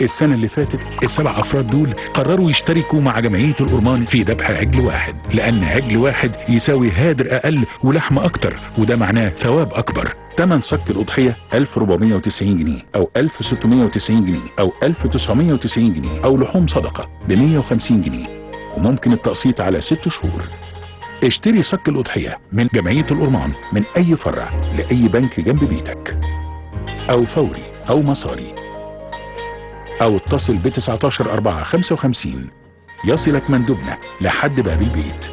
السنة اللي فاتت ال7 أفراد دول قرروا يشتركوا مع جمعية الأورمان في ذبح عجل واحد، لأن عجل واحد يساوي هادر أقل ولحم أكتر، وده معناه ثواب أكبر. تمن صك الأضحية 1490 جنيه أو 1690 جنيه أو 1990 جنيه، أو لحوم صدقة ب150 جنيه، وممكن التقسيط على 6 شهور. اشتري صك الأضحية من جمعية الأورمان من أي فرع لأي بنك جنب بيتك، أو فوري أو مصاري، أو اتصل ب 19 4 55 يصلك مندوبنا لحد باب البيت.